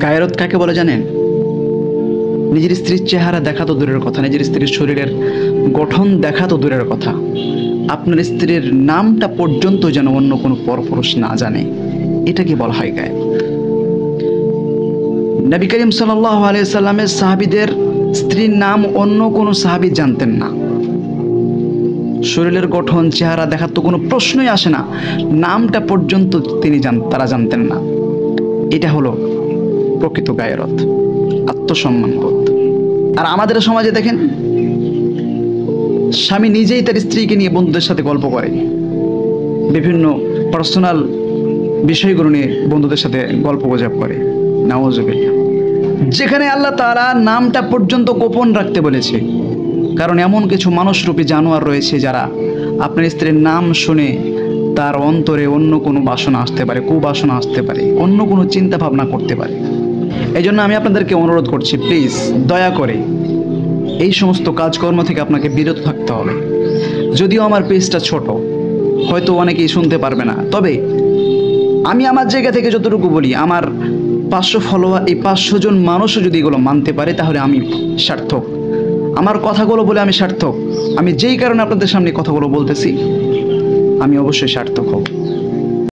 গায়রত কাকে বলে জানেন? নিজের স্ত্রীর চেহারা দেখা তো দূরের কথা, নিজের স্ত্রীর শরীরের গঠন দেখা তো দূরের কথা, আপনার স্ত্রীর নামটা পর্যন্ত যেন অন্য কোনো পরপুরুষ না জানে, এটাকে বলা হয় গায়রত। নবী করিম সাল্লাল্লাহু আলাইহি সাল্লামের সাহাবীদের স্ত্রীর নাম অন্য কোনো সাহাবী জানতেন না। শরীরের গঠন চেহারা দেখার তো কোনো প্রশ্নই আসে না, নামটা পর্যন্ত তারা জানতেন না। এটা হলো প্রকৃত গায়রত, আত্মসম্মানবোধ। আর আমাদের সমাজে দেখেন, স্বামী নিজেই তার স্ত্রীকে নিয়ে বন্ধুদের সাথে গল্প করে, বিভিন্ন পার্সোনাল বিষয়গুলো নিয়ে বন্ধুদের সাথে গল্প গুজব করে। নাউযুবিল্লাহ। যেখানে আল্লাহ তাআলা নামটা পর্যন্ত গোপন রাখতে বলেছে, কারণ এমন কিছু মানুষরূপী জানোয়ার রয়েছে যারা আপনার স্ত্রীর নাম শুনে তার অন্তরে অন্য কোনো বাসনা আসতে পারে, কুবাসনা আসতে পারে, অন্য কোনো চিন্তা ভাবনা করতে পারে। এই জন্য আমি আপনাদেরকে অনুরোধ করছি, প্লিজ দয়া করে এই সমস্ত কাজকর্ম থেকে আপনাকে বিরত থাকতে হবে। যদিও আমার পেজটা ছোট, হয়তো অনেকেই শুনতে পারবে না, তবে আমি আমার জায়গা থেকে যতটুকু বলি, আমার 500 ফলোয়ার, এই 500 জন মানুষও যদি এগুলো মানতে পারে তাহলে আমি সার্থক। আমার কথাগুলো বলে আমি সার্থক। আমি যেই কারণে আপনাদের সামনে কথাগুলো বলতেছি, আমি অবশ্যই সার্থক হব।